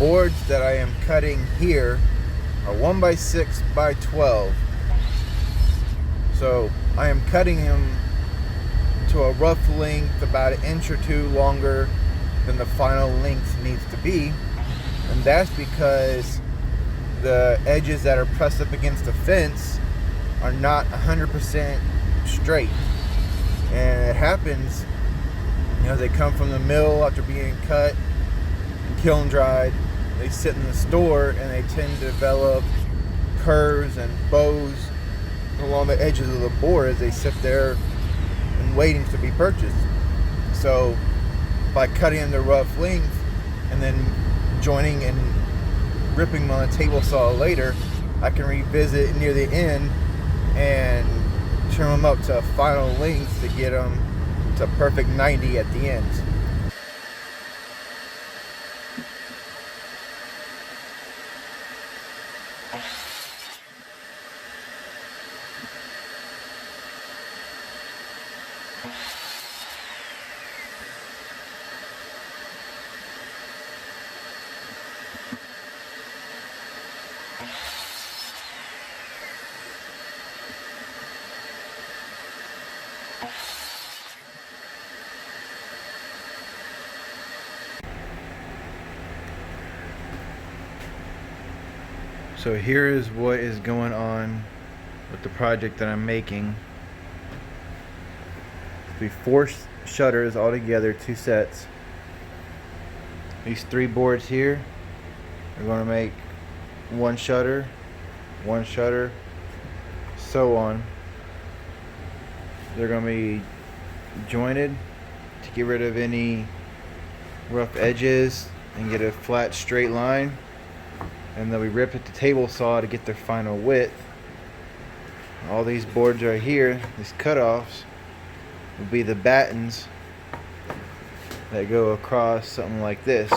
boards that I am cutting here are 1x6 by 12. So I am cutting them to a rough length about an inch or two longer than the final length needs to be. And that's because the edges that are pressed up against the fence are not 100% straight. And it happens, they come from the mill after being cut and kiln dried. They sit in the store and they tend to develop curves and bows along the edges of the board as they sit there and waiting to be purchased. So by cutting them to rough length and then joining and ripping them on a table saw later, I can revisit near the end and trim them up to a final length to get them to perfect 90 at the end. So here is what is going on with the project that I'm making. It'll be 4 shutters all together, 2 sets. These 3 boards here are going to make 1 shutter, so on. They're going to be jointed to get rid of any rough edges and get a flat straight line. And then we rip at the table saw to get their final width. All these boards right here, these cutoffs, will be the battens that go across something like this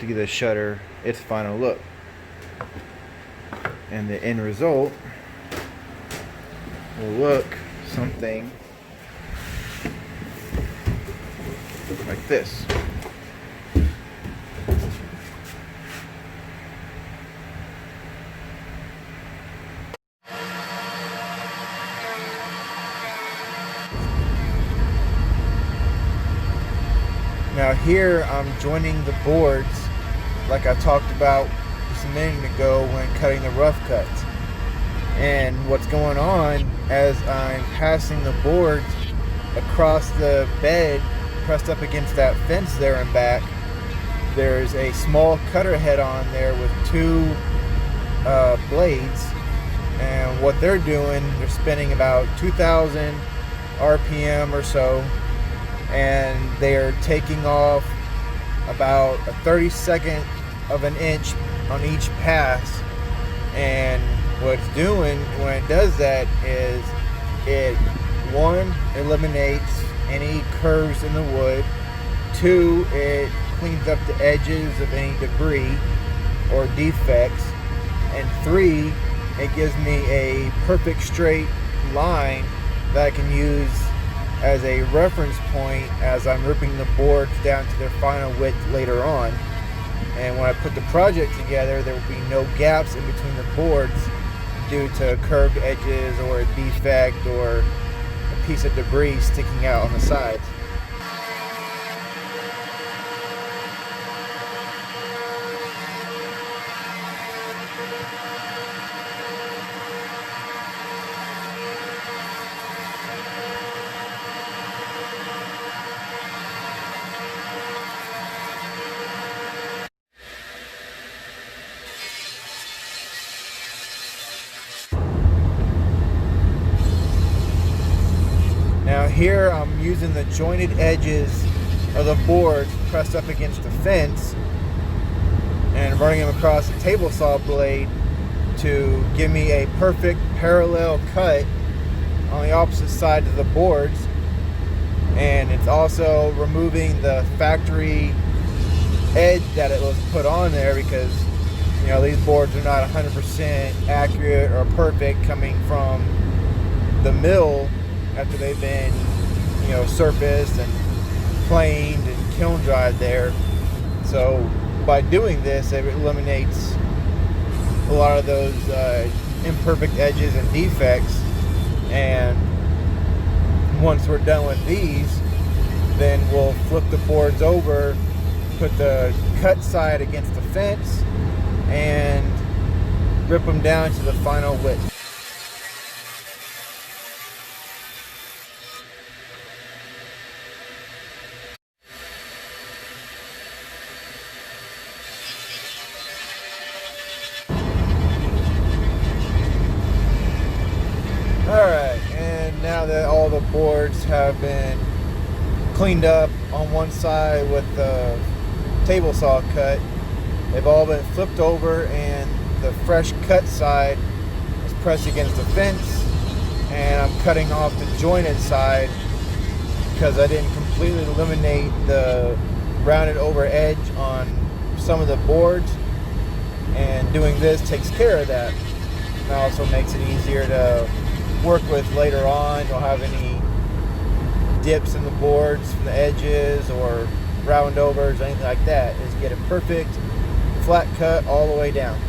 to give the shutter its final look. And the end result will look something like this. Now here I'm joining the boards like I talked about just a minute ago when cutting the rough cuts. And what's going on as I'm passing the boards across the bed pressed up against that fence there and back, there's a small cutter head on there with 2 blades, and what they're doing, they're spinning about 2,000 RPM or so, and they're taking off about a 32nd of an inch on each pass. And what it's doing when it does that is it, 1, eliminates any curves in the wood, 2, it cleans up the edges of any debris or defects, and 3, it gives me a perfect straight line that I can use as a reference point as I'm ripping the boards down to their final width later on. And when I put the project together, there will be no gaps in between the boards due to curved edges or a defect or a piece of debris sticking out on the sides. Now here I'm using the jointed edges of the boards pressed up against the fence and running them across the table saw blade to give me a perfect parallel cut on the opposite side of the boards. And it's also removing the factory edge that it was put on there because these boards are not 100% accurate or perfect coming from the mill after they've been surfaced and planed and kiln dried there. So by doing this, it eliminates a lot of those imperfect edges and defects. And once we're done with these, then we'll flip the boards over, put the cut side against the fence, and rip them down to the final width. Alright, and now that all the boards have been cleaned up on one side with the table saw cut, they've all been flipped over, and the fresh cut side is pressed against the fence, and I'm cutting off the jointed side because I didn't completely eliminate the rounded over edge on some of the boards, and doing this takes care of that. It also makes it easier to work with later on. You'll have any dips in the boards from the edges or round overs or anything like that. Is get a perfect flat cut all the way down.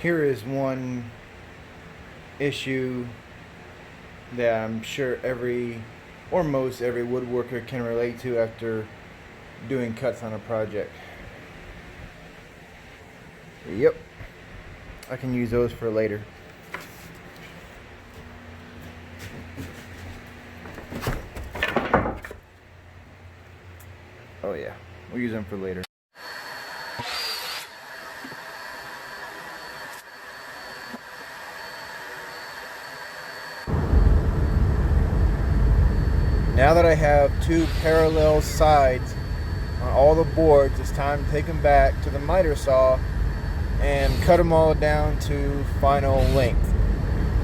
Here is one issue that I'm sure most every woodworker can relate to after doing cuts on a project. Yep, I can use those for later. Oh yeah, we'll use them for later. Now that I have two parallel sides on all the boards, it's time to take them back to the miter saw and cut them all down to final length.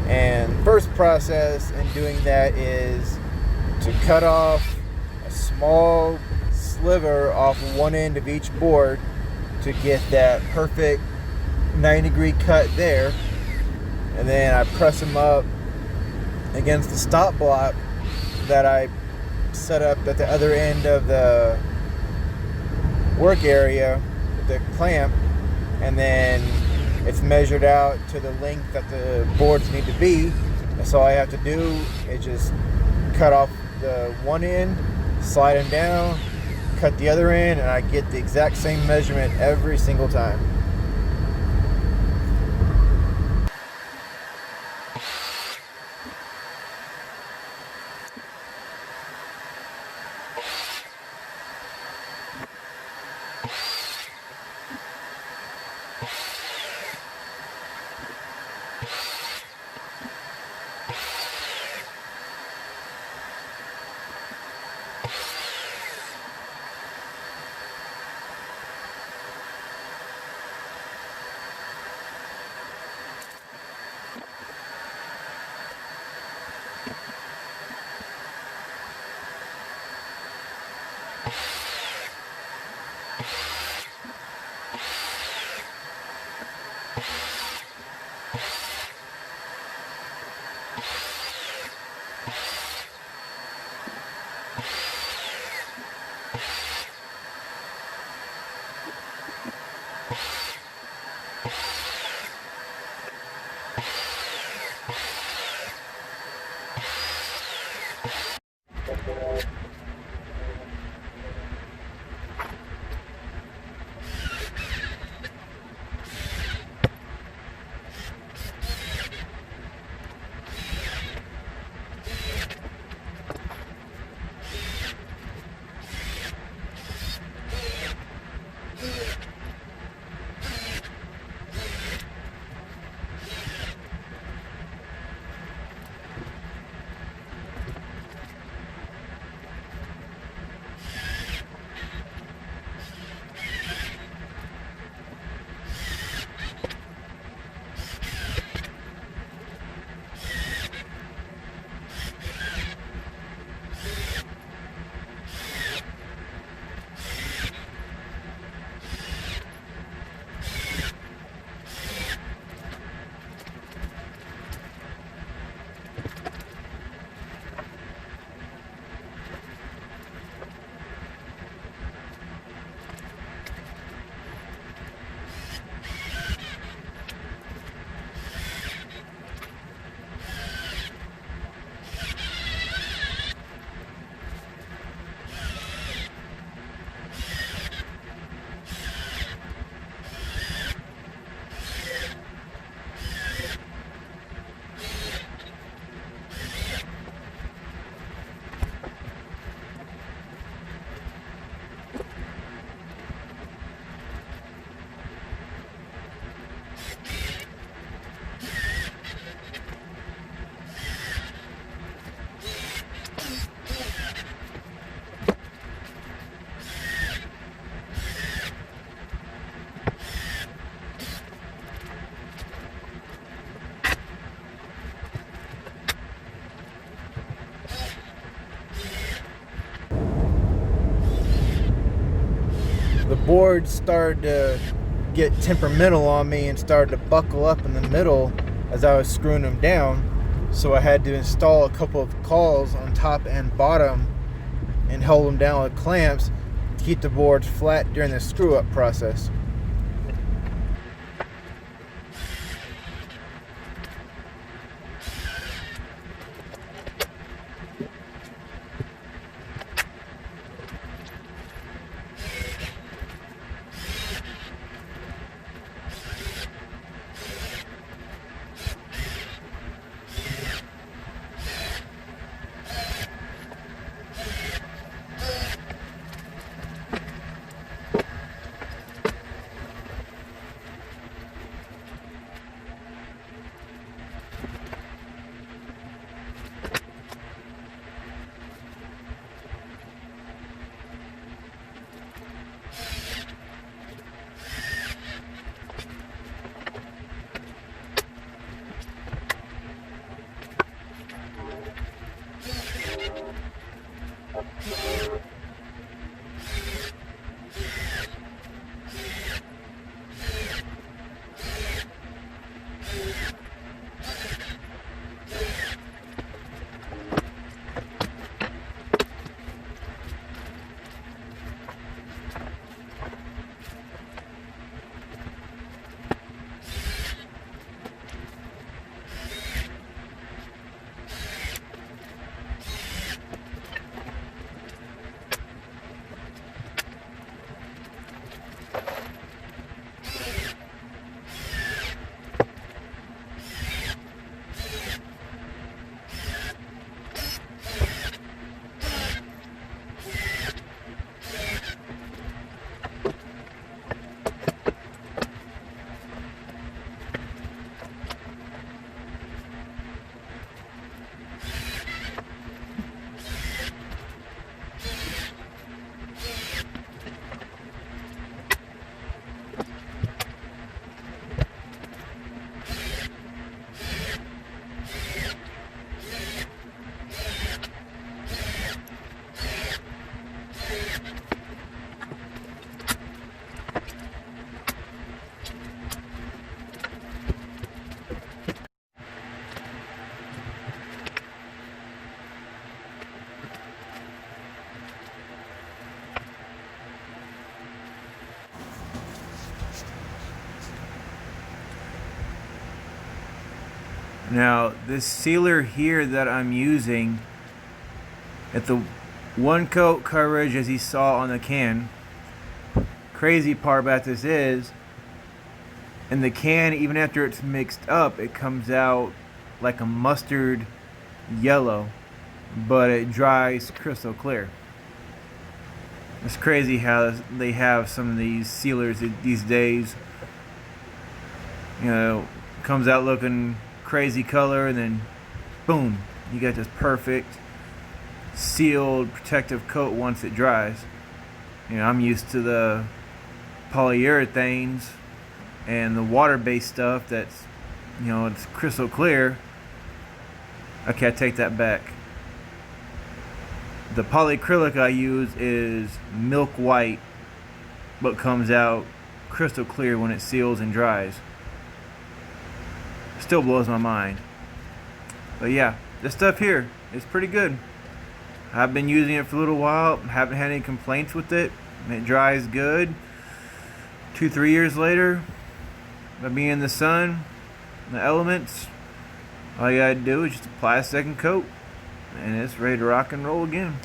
And first process in doing that is to cut off a small sliver off one end of each board to get that perfect 90-degree cut there. And then I press them up against the stop block that I set up at the other end of the work area with the clamp, and then it's measured out to the length that the boards need to be. And so all I have to do is just cut off the one end slide them down, cut the other end, and I get the exact same measurement every single time. The board started to get temperamental on me and started to buckle up in the middle as I was screwing them down. So I had to install a couple of cauls on top and bottom and hold them down with clamps to keep the boards flat during the screw up process. Now this sealer here that I'm using, at the one coat coverage as you saw on the can. Crazy part about this is, in the can, even after it's mixed up, it comes out like a mustard yellow, but it dries crystal clear. It's crazy how they have some of these sealers these days. You know, comes out looking crazy color, and then boom, you got this perfect sealed protective coat once it dries. You know, I'm used to the polyurethanes and the water-based stuff that's, you know, it's crystal clear. Okay, I take that back. The polyacrylic I use is milk white, but comes out crystal clear when it seals and dries. Still blows my mind. But yeah, this stuff here is pretty good. I've been using it for a little while, haven't had any complaints with it. It dries good. 2-3 years later, by being in the sun, the elements, all you gotta do is just apply a second coat, and it's ready to rock and roll again.